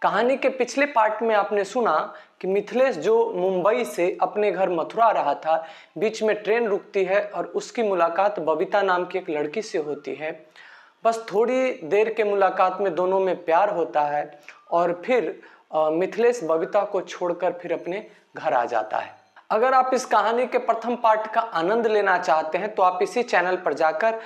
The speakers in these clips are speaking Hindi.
कहानी के पिछले पार्ट में आपने सुना कि मिथिलेश जो मुंबई से अपने घर मथुरा रहा था, बीच में ट्रेन रुकती है और उसकी मुलाकात बबीता नाम की एक लड़की से होती है। बस थोड़ी देर के मुलाकात में दोनों में प्यार होता है और फिर मिथिलेश बबीता को छोड़कर फिर अपने घर आ जाता है। अगर आप इस कहानी के प्रथम पार्ट का आनंद लेना चाहते हैं तो आप इसी चैनल पर जाकर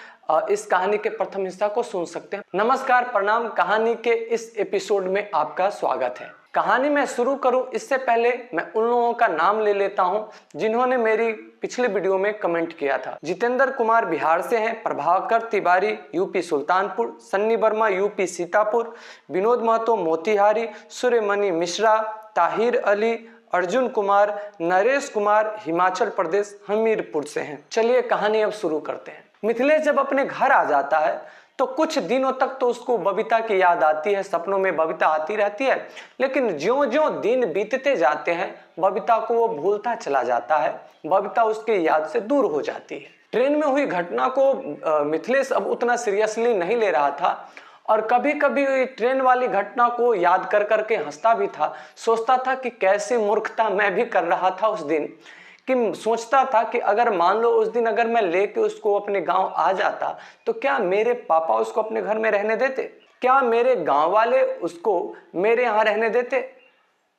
इस कहानी के प्रथम हिस्सा को सुन सकते हैं। नमस्कार, प्रणाम। कहानी के इस एपिसोड में आपका स्वागत है। कहानी मैं शुरू करूं इससे पहले मैं उन लोगों का नाम ले लेता हूं जिन्होंने मेरी पिछले वीडियो में कमेंट किया था। जितेंद्र कुमार बिहार से हैं, प्रभाकर तिवारी यूपी सुल्तानपुर, सन्नी वर्मा यूपी सीतापुर, विनोद महतो मोतिहारी, सूर्यमणि मिश्रा, ताहिर अली, अर्जुन कुमार, नरेश कुमार हिमाचल प्रदेश हमीरपुर से हैं। चलिए कहानी अब शुरू करते हैं। मिथिलेश जब अपने घर आ जाता है तो कुछ दिनों तक तो उसको बबीता की याद आती है, सपनों में बबीता आती रहती है, लेकिन ज्यों-ज्यों दिन बीतते जाते हैं बबीता को वो भूलता चला जाता है। बबीता उसकी याद से दूर हो जाती है। ट्रेन में हुई घटना को मिथिलेश अब उतना सीरियसली नहीं ले रहा था और कभी कभी ट्रेन वाली घटना को याद कर करके हंसता भी था। सोचता था कि कैसी मूर्खता मैं भी कर रहा था उस दिन, कि सोचता था कि अगर मान लो उस दिन अगर मैं लेके उसको अपने गांव आ जाता तो क्या मेरे पापा उसको अपने घर में रहने देते? क्या मेरे गांव वाले उसको मेरे यहाँ रहने देते?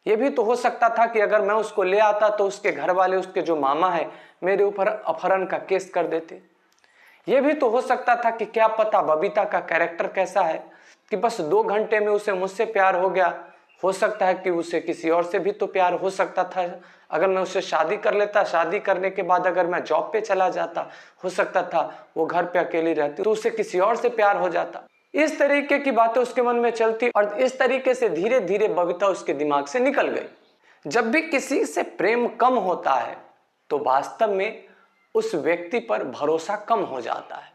ये भी तो हो सकता था कि अगर मैं उसको ले आता तो उसके घर वाले, उसके जो मामा है, मेरे ऊपर अपहरण का केस कर देते। ये भी तो हो सकता था कि क्या पता बबीता का कैरेक्टर कैसा है कि बस 2 घंटे में उसे मुझसे प्यार हो गया। हो सकता है कि उसे किसी और से भी तो प्यार हो सकता था। अगर मैं उससे शादी कर लेता, शादी करने के बाद अगर मैं जॉब पे चला जाता, हो सकता था वो घर पे अकेली रहती तो उसे किसी और से प्यार हो जाता। इस तरीके की बातें उसके मन में चलती और इस तरीके से धीरे धीरे बबीता उसके दिमाग से निकल गई। जब भी किसी से प्रेम कम होता है तो वास्तव में उस व्यक्ति पर भरोसा कम हो जाता है।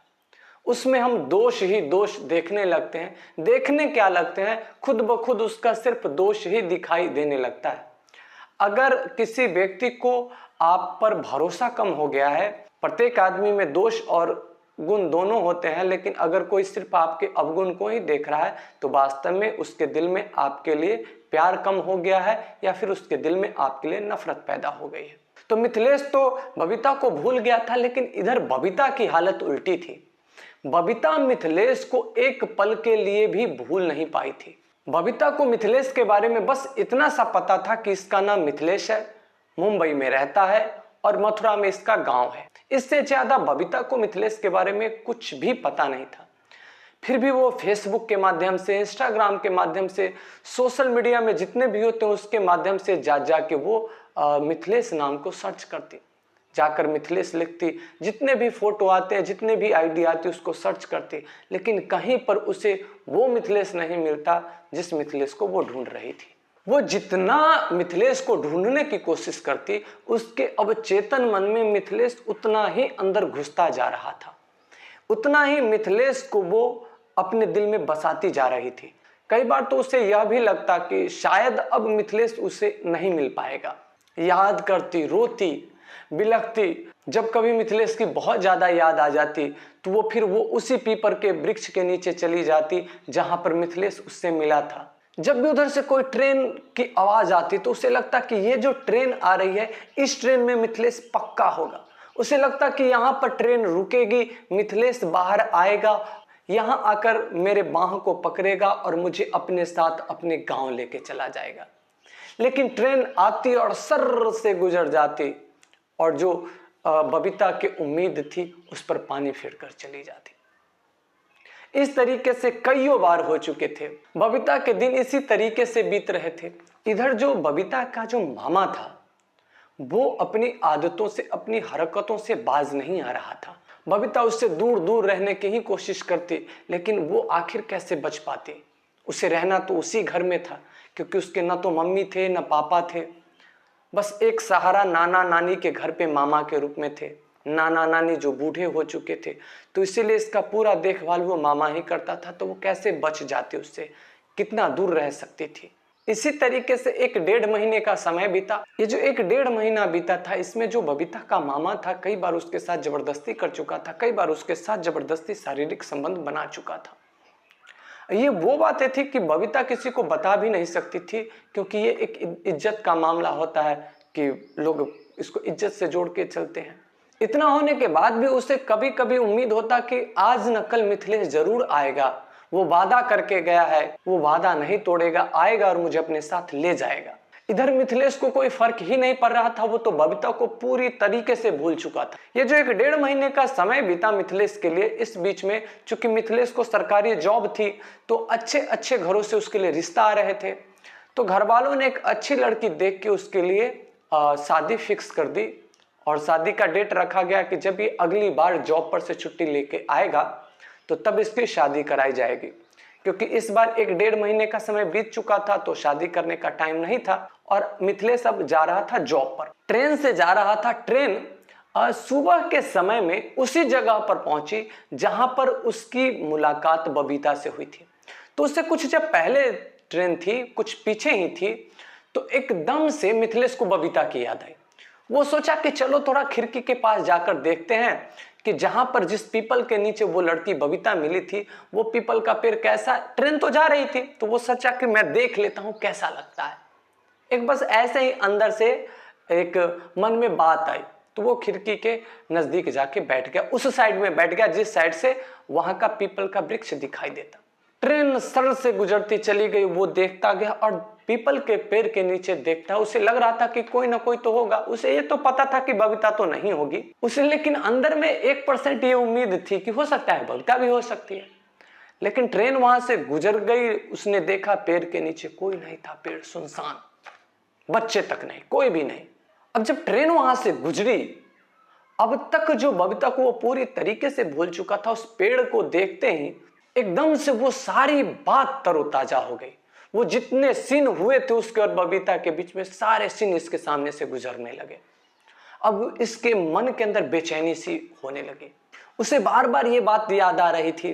उसमें हम दोष ही दोष देखने लगते हैं। देखने क्या लगते हैं, खुद ब खुद उसका सिर्फ दोष ही दिखाई देने लगता है। अगर किसी व्यक्ति को आप पर भरोसा कम हो गया है, प्रत्येक आदमी में दोष और गुण दोनों होते हैं, लेकिन अगर कोई सिर्फ आपके अवगुण को ही देख रहा है तो वास्तव में उसके दिल में आपके लिए प्यार कम हो गया है या फिर उसके दिल में आपके लिए नफरत पैदा हो गई है। तो मिथिलेश तो बबीता को भूल गया था, लेकिन इधर बबीता की हालत उल्टी थी। बबीता मिथिलेश को एक पल के लिए भी भूल नहीं पाई थी। बबीता को मिथिलेश के बारे में बस इतना सा पता था कि इसका नाम मिथिलेश है, मुंबई में रहता है और मथुरा में इसका गांव है। इससे ज्यादा बबीता को मिथिलेश के बारे में कुछ भी पता नहीं था। फिर भी वो फेसबुक के माध्यम से, इंस्टाग्राम के माध्यम से, सोशल मीडिया में जितने भी होते हैं उसके माध्यम से जाके वो मिथिलेश नाम को सर्च करती, जाकर मिथिलेश लिखती, जितने भी फोटो आते हैं, जितने भी आईडी आती उसको सर्च करती, लेकिन कहीं पर उसे वो मिथिलेश नहीं मिलता जिस मिथिलेश को वो ढूंढ रही थी। वो जितना मिथिलेश को ढूंढने की कोशिश करती, उसके अवचेतन मन में मिथिलेश उतना ही अंदर घुसता जा रहा था, उतना ही मिथिलेश को वो अपने दिल में बसाती जा रही थी। कई बार तो उसे यह भी लगता कि शायद अब मिथिलेश उसे नहीं मिल पाएगा। याद करती, रोती, बिलखती। जब कभी मिथिलेश की बहुत ज्यादा याद आ जाती तो वो उसी पीपल के वृक्ष के नीचे चली जाती जहां पर मिथिलेश उससे मिला था। जब भी उधर से कोई ट्रेन की आवाज आती तो उसे लगता कि ये जो ट्रेन आ रही है, इस ट्रेन में मिथिलेश पक्का होगा। उसे लगता कि यहाँ पर ट्रेन रुकेगी, मिथिलेश बाहर आएगा, यहाँ आकर मेरे बाह को पकड़ेगा और मुझे अपने साथ अपने गांव लेके चला जाएगा। लेकिन ट्रेन आती और सर्र से गुजर जाती और जो बबीता की उम्मीद थी उस पर पानी फेरकर चली जाती। इस तरीके से कईयों बार हो चुके थे। बबीता के दिन इसी तरीके से बीत रहे थे। इधर जो बबीता का जो मामा था वो अपनी आदतों से, अपनी हरकतों से बाज नहीं आ रहा था। बबीता उससे दूर दूर रहने की ही कोशिश करती, लेकिन वो आखिर कैसे बच पाती। उसे रहना तो उसी घर में था क्योंकि उसके न तो मम्मी थे न पापा थे। बस एक सहारा नाना नानी के घर पे मामा के रूप में थे। नाना नानी जो बूढ़े हो चुके थे, तो इसीलिए इसका पूरा देखभाल वो मामा ही करता था। तो वो कैसे बच जाती, उससे कितना दूर रह सकती थी। इसी तरीके से 1-1.5 महीने का समय बीता। ये जो 1-1.5 महीना बीता था, इसमें जो बबीता का मामा था कई बार उसके साथ जबरदस्ती कर चुका था, कई बार उसके साथ जबरदस्ती शारीरिक संबंध बना चुका था। ये वो बातें थी कि बबीता किसी को बता भी नहीं सकती थी, क्योंकि ये एक इज्जत का मामला होता है कि लोग इसको इज्जत से जोड़ के चलते हैं। इतना होने के बाद भी उसे कभी कभी उम्मीद होता कि आज न कल मिथिलेश जरूर आएगा, वो वादा करके गया है, वो वादा नहीं तोड़ेगा, आएगा और मुझे अपने साथ ले जाएगा। इधर मिथिलेश को कोई फर्क ही नहीं पड़ रहा था, वो तो बबीता को पूरी तरीके से भूल चुका था। ये जो 1.5 महीने का समय बीता मिथिलेश के लिए, इस बीच में चूंकि मिथिलेश को सरकारी जॉब थी तो अच्छे अच्छे घरों से उसके लिए रिश्ता आ रहे थे, तो घर वालों ने एक अच्छी लड़की देख के उसके लिए शादी फिक्स कर दी और शादी का डेट रखा गया कि जब ये अगली बार जॉब पर से छुट्टी लेके आएगा तो तब इसकी शादी कराई जाएगी, क्योंकि इस बार 1.5 महीने का समय बीत चुका था तो शादी करने का टाइम नहीं था। और मिथिलेश अब जा रहा था जॉब पर, ट्रेन से जा रहा था। ट्रेन सुबह के समय में उसी जगह पर पहुंची जहां पर उसकी मुलाकात बबीता से हुई थी। तो उससे कुछ जब पहले ट्रेन थी, कुछ पीछे ही थी, तो एकदम से मिथिलेश को बबीता की याद आई। वो सोचा कि चलो थोड़ा खिड़की के पास जाकर देखते हैं कि जहां पर जिस पीपल के नीचे वो लड़की बबीता मिली थी वो पीपल का पेड़ कैसा, ट्रेन तो जा रही थी तो वो सोचा कि मैं देख लेता हूं कैसा लगता है। एक बस ऐसे ही अंदर से एक मन में बात आई, तो वो खिड़की के नजदीक जाके बैठ गया, उस साइड में बैठ गया जिस साइड से वहां का पीपल का वृक्ष दिखाई देता। ट्रेन सड़क से गुजरती चली गई, वो देखता गया और पीपल के पेड़ के नीचे देखता। उसे लग रहा था कि कोई ना कोई तो होगा, उसे ये तो पता था कि बबीता तो नहीं होगी उसे, लेकिन अंदर में 1% ये उम्मीद थी कि हो सकता है बबीता भी हो सकती है। लेकिन ट्रेन वहां से गुजर गई, उसने देखा पेड़ के नीचे कोई नहीं था, पेड़ सुनसान, बच्चे तक नहीं, कोई भी नहीं। अब जब ट्रेन वहां से गुजरी, अब तक जो बबीता को वो पूरी तरीके से भूल चुका था, उस पेड़ को देखते ही एकदम से वो सारी बात तरोताजा हो गई। वो जितने सीन हुए थे उसके और बबीता के बीच में, सारे सीन इसके सामने से गुजरने लगे। अब इसके मन के अंदर बेचैनी सी होने लगी। उसे बार बार ये बात याद आ रही थी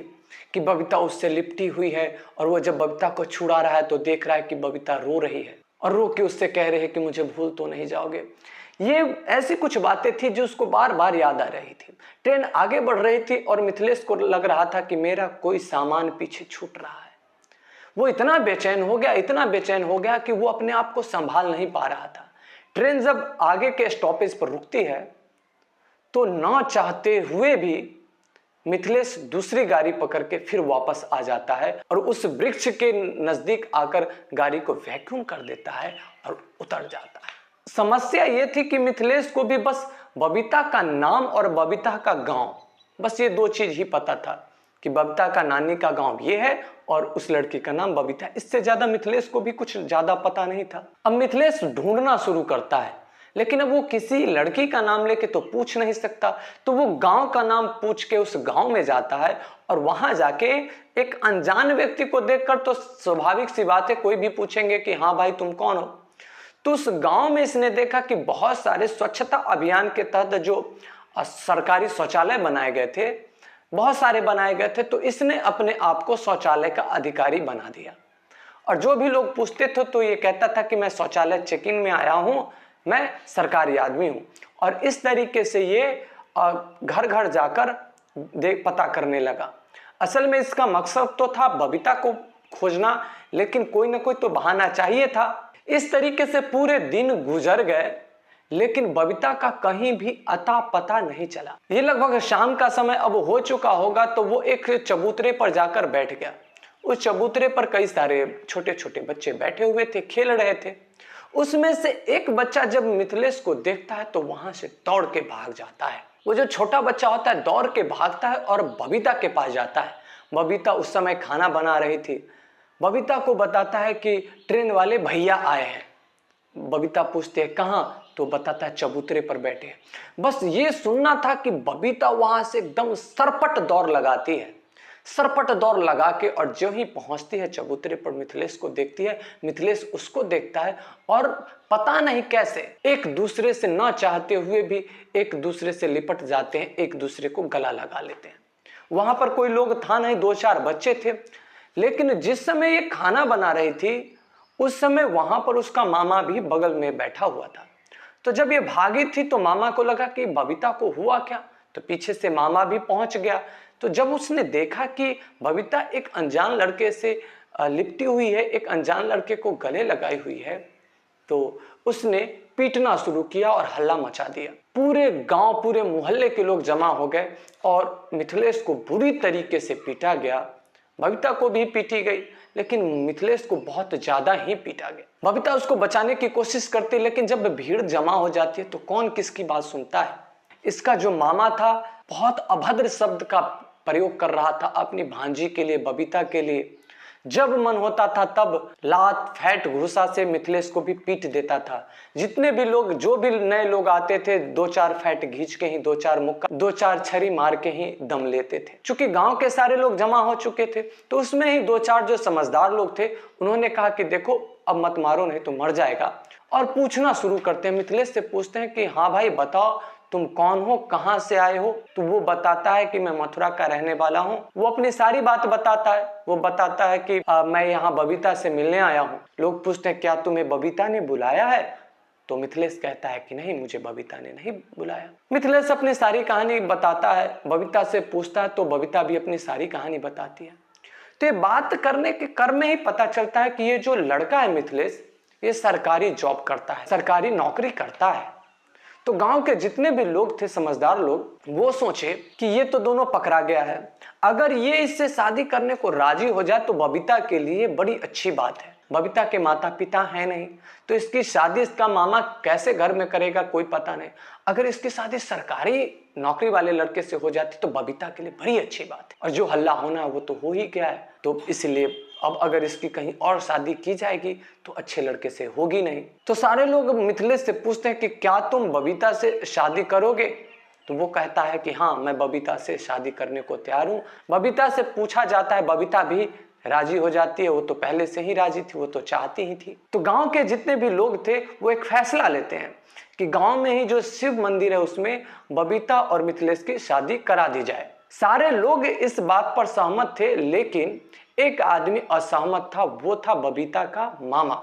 कि बबीता उससे लिपटी हुई है और वो जब बबीता को छुड़ा रहा है तो देख रहा है कि बबीता रो रही है और रो के उससे कह रहे हैं कि मुझे भूल तो नहीं जाओगे। ये ऐसी कुछ बातें थी जो उसको बार बार याद आ रही थी। ट्रेन आगे बढ़ रही थी और मिथिलेश को लग रहा था कि मेरा कोई सामान पीछे छूट रहा है। वो इतना बेचैन हो गया, इतना बेचैन हो गया कि वो अपने आप को संभाल नहीं पा रहा था। ट्रेन जब आगे के स्टॉपेज पर रुकती है तो ना चाहते हुए भी मिथिलेश दूसरी गाड़ी पकड़ के फिर वापस आ जाता है और उस वृक्ष के नजदीक आकर गाड़ी को वैक्यूम कर देता है और उतर जाता है। समस्या यह थी कि मिथिलेश को भी बस बबीता का नाम और बबीता का गांव, बस ये 2 चीज ही पता था कि बबीता का नानी का गांव ये है और उस लड़की का नाम बबीता। इससे ज्यादा मिथिलेश को भी कुछ ज्यादा पता नहीं था। अब मिथिलेश ढूंढना शुरू करता है, लेकिन अब वो किसी लड़की का नाम लेके तो पूछ नहीं सकता, तो वो गांव का नाम पूछ के उस गांव में जाता है और वहां जाके एक अनजान व्यक्ति को देखकर तो स्वाभाविक सी बात है कोई भी पूछेंगे कि हाँ भाई तुम कौन हो। तो उस गांव में इसने देखा कि बहुत सारे स्वच्छता अभियान के तहत जो सरकारी शौचालय बनाए गए थे, बहुत सारे बनाए गए थे, तो इसने अपने आप को शौचालय का अधिकारी बना दिया। और जो भी लोग पूछते थे तो ये कहता था कि मैं शौचालय चेक इन में आया हूं, मैं सरकारी आदमी हूं। और इस तरीके से ये घर घर जाकर पता करने लगा। असल में इसका मकसद तो था बबीता को खोजना, लेकिन कोई ना कोई तो बहाना चाहिए था। इस तरीके से पूरे दिन गुजर गए, लेकिन बबीता का कहीं भी अता पता नहीं चला। ये लगभग शाम का समय अब हो चुका होगा, तो वो एक चबूतरे पर जाकर बैठ गया। उस चबूतरे पर कई सारे छोटे छोटे बच्चे बैठे हुए थे, खेल रहे थे। उसमें से एक बच्चा जब मिथिलेश को देखता है तो वहां से दौड़ के भाग जाता है। वो जो छोटा बच्चा होता है दौड़ के भागता है और बबीता के पास जाता है। बबीता उस समय खाना बना रही थी। बबीता को बताता है कि ट्रेन वाले भैया आए हैं। बबीता पूछते हैं कहाँ, तो बताता है चबूतरे पर बैठे हैं। बस ये सुनना था कि बबीता वहां से एकदम सरपट दौड़ लगाती है, सरपट दौड़ लगा के, और जो ही पहुंचती है चबूतरे पर मिथिलेश को देखती है, मिथिलेश उसको देखता है और पता नहीं कैसे एक दूसरे से ना चाहते हुए भी एक दूसरे से लिपट जाते हैं, एक दूसरे को गला लगा लेते हैं। वहां पर कोई लोग था नहीं, 2-4 बच्चे थे। लेकिन जिस समय ये खाना बना रही थी उस समय वहां पर उसका मामा भी बगल में बैठा हुआ था। तो जब ये भागी थी तो मामा को लगा कि बबीता को हुआ क्या, तो पीछे से मामा भी पहुंच गया। तो जब उसने देखा कि बबीता एक अनजान लड़के से लिपटी हुई है, एक अनजान लड़के को गले लगाई हुई है, तो उसने पीटना शुरू किया और हल्ला मचा दिया। पूरे गांव, पूरे मोहल्ले के लोग जमा हो गए और मिथिलेश को बुरी तरीके से पीटा गया। बबीता को भी पीटी गई, लेकिन मिथिलेश को बहुत ज्यादा ही पीटा गया। बबीता उसको बचाने की कोशिश करती, लेकिन जब भीड़ जमा हो जाती है तो कौन किसकी बात सुनता है। इसका जो मामा था बहुत अभद्र शब्द का प्रयोग कर रहा था अपनी भांजी के लिए, बबीता के लिए। जब मन होता था तब लात फैट घुसा से मिथिलेश को भी पीट देता था। जितने भी लोग, जो भी नए लोग आते थे, 2-4 फैट घींच के ही, 2-4 मुक्का, 2-4 छरी मार के ही दम लेते थे। चूंकि गांव के सारे लोग जमा हो चुके थे, तो उसमें ही 2-4 जो समझदार लोग थे, उन्होंने कहा कि देखो अब मत मारो, नहीं तो मर जाएगा। और पूछना शुरू करते हैं, मिथिलेश से पूछते हैं कि हाँ भाई बताओ तुम कौन हो, कहां से आए हो। तो वो बताता है कि मैं मथुरा का रहने वाला हूं। वो अपनी सारी बात बताता है। वो बताता है कि मैं यहाँ बबीता से मिलने आया हूं। लोग पूछते हैं क्या तुम्हें बबीता ने बुलाया है? तो मिथिलेश कहता है कि नहीं, मुझे बबीता ने नहीं बुलाया। मिथिलेश अपनी सारी कहानी बताता है, बबीता से पूछता है तो बबीता भी अपनी सारी कहानी बताती है। तो ये बात करने के क्रम में ही पता चलता है कि ये जो लड़का है मिथिलेश, ये सरकारी जॉब करता है, सरकारी नौकरी करता है। तो गांव के जितने भी लोग थे, समझदार लोग, वो सोचे कि ये तो दोनों पकड़ा गया है, अगर ये इससे शादी करने को राजी हो जाए तो बबीता के लिए बड़ी अच्छी बात है। बबीता के माता पिता है नहीं, तो इसकी शादी इसका मामा कैसे घर में करेगा, कोई पता नहीं। अगर इसकी शादी सरकारी नौकरी वाले लड़के से हो जाती तो बबीता के लिए बड़ी अच्छी बात है, और जो हल्ला होना है वो तो हो ही गया है। तो इसलिए अब अगर इसकी कहीं और शादी की जाएगी तो अच्छे लड़के से होगी नहीं। तो सारे लोग मिथिलेश से पूछते हैं कि क्या तुम बबीता से शादी करोगे? तो वो कहता है कि हाँ, मैं बबीता से शादी करने को तैयार हूँ। बबीता से पूछा जाता है, बबीता भी राजी हो जाती है। वो तो पहले से ही राजी थी, वो तो चाहती ही थी। तो गांव के जितने भी लोग थे वो एक फैसला लेते हैं कि गांव में ही जो शिव मंदिर है उसमें बबीता और मिथिलेश की शादी करा दी जाए। सारे लोग इस बात पर सहमत थे, लेकिन एक आदमी असहमत था। वो था बबीता का मामा।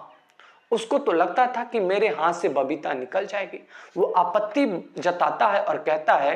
उसको तो लगता था कि मेरे हाथ से बबीता निकल जाएगी। वो आपत्ति जताता है और कहता है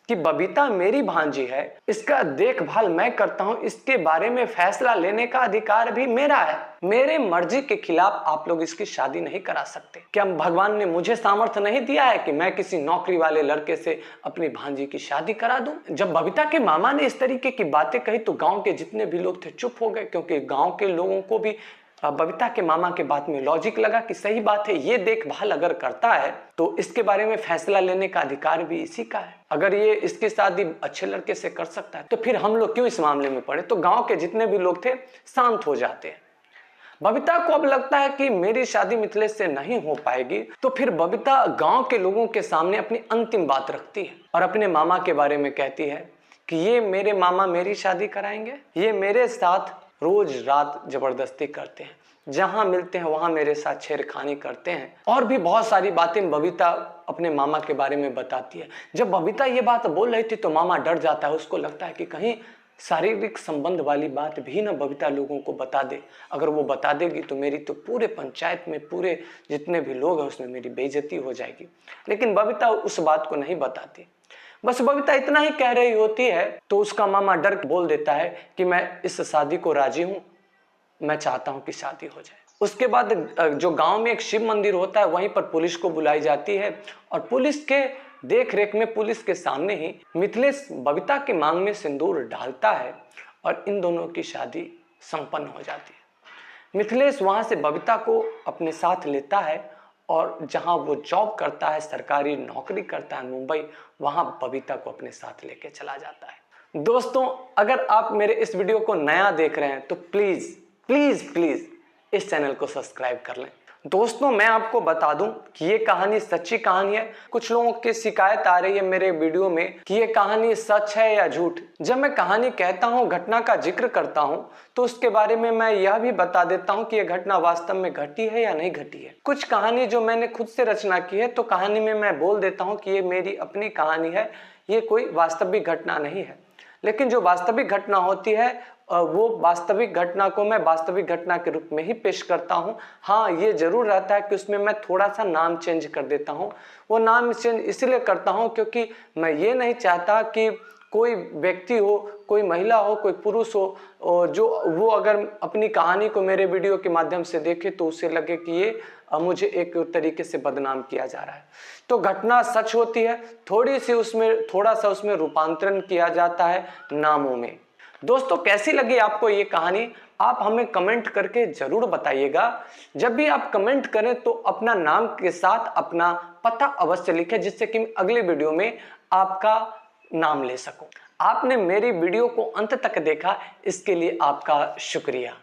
कि बबीता मेरी भांजी है, इसका देखभाल मैं करता हूं, इसके बारे में फैसला लेने का अधिकार भी मेरा है। मेरे मर्जी के खिलाफ आप लोग इसकी शादी नहीं करा सकते। क्या भगवान ने मुझे सामर्थ्य नहीं दिया है कि मैं किसी नौकरी वाले लड़के से अपनी भांजी की शादी करा दूं? जब बबीता के मामा ने इस तरीके की बातें कही तो गांव के जितने भी लोग थे चुप हो गए, क्योंकि गांव के लोगों को भी बबीता के मामा के बात में लॉजिक लगा कि सही बात है, ये देखभाल अगर करता है तो इसके बारे में फैसला लेने का अधिकार भी इसी का है। अगर ये इसकी शादी अच्छे लड़के से कर सकता है तो फिर हम लोग क्यों इस मामले में पड़े? तो गांव के जितने भी लोग थे शांत हो जाते हैं। बबीता को अब लगता है कि मेरी शादी मिथिलेश से नहीं हो पाएगी, तो फिर बबीता गांव के लोगों के सामने अपनी अंतिम बात रखती है और अपने मामा के बारे में कहती है कि ये मेरे मामा मेरी शादी कराएंगे, ये मेरे साथ रोज रात जबरदस्ती करते हैं, जहां मिलते हैं वहां मेरे साथ छेड़खानी करते हैं। और भी बहुत सारी बातें बबीता अपने मामा के बारे में बताती है। जब बबीता ये बात बोल रही थी तो मामा डर जाता है। उसको लगता है कि कहीं शारीरिक संबंध वाली बात भी ना बबीता लोगों को बता दे। अगर वो बता देगी तो मेरी तो पूरे पंचायत में, पूरे जितने भी लोग हैं उसमें मेरी बेइज्जती हो जाएगी। लेकिन बबीता उस बात को नहीं बताती। बस बबीता इतना ही कह रही होती है तो उसका मामा डर बोल देता है कि मैं इस शादी को राजी हूं, मैं चाहता हूं कि शादी हो जाए। उसके बाद जो गांव में एक शिव मंदिर होता है वहीं पर पुलिस को बुलाई जाती है और पुलिस के देख रेख में, पुलिस के सामने ही मिथिलेश बबीता के मांग में सिंदूर डालता है और इन दोनों की शादी संपन्न हो जाती है। मिथिलेश वहां से बबीता को अपने साथ लेता है और जहां वो जॉब करता है, सरकारी नौकरी करता है मुंबई, वहां बबीता को अपने साथ लेके चला जाता है। दोस्तों, अगर आप मेरे इस वीडियो को नया देख रहे हैं तो प्लीज प्लीज प्लीज इस चैनल को सब्सक्राइब कर लें। दोस्तों, मैं आपको बता दूं कि ये कहानी सच्ची कहानी है। कुछ लोगों की शिकायत आ रही है मेरे वीडियो में कि ये कहानी सच है या झूठ। जब मैं कहानी कहता हूं, घटना का जिक्र करता हूं, तो उसके बारे में मैं यह भी बता देता हूं कि यह घटना वास्तव में घटी है या नहीं घटी है। कुछ कहानी जो मैंने खुद से रचना की है तो कहानी में मैं बोल देता हूं कि ये मेरी अपनी कहानी है, ये कोई वास्तविक घटना नहीं है। लेकिन जो वास्तविक घटना होती है वो वास्तविक घटना को मैं वास्तविक घटना के रूप में ही पेश करता हूं। हाँ, ये जरूर रहता है कि उसमें मैं थोड़ा सा नाम चेंज कर देता हूं। वो नाम चेंज इसलिए करता हूं क्योंकि मैं ये नहीं चाहता कि कोई व्यक्ति हो, कोई महिला हो, कोई पुरुष हो, और जो वो अगर अपनी कहानी को मेरे वीडियो के माध्यम से देखे तो उसे लगे कि ये मुझे एक तरीके से बदनाम किया जा रहा है। तो घटना सच होती है, थोड़ा सा उसमें रूपांतरण किया जाता है नामों में। दोस्तों, कैसी लगी आपको ये कहानी? आप हमें कमेंट करके जरूर बताइएगा। जब भी आप कमेंट करें तो अपना नाम के साथ अपना पता अवश्य लिखें, जिससे कि मैं अगले वीडियो में आपका नाम ले सकूं। आपने मेरी वीडियो को अंत तक देखा, इसके लिए आपका शुक्रिया।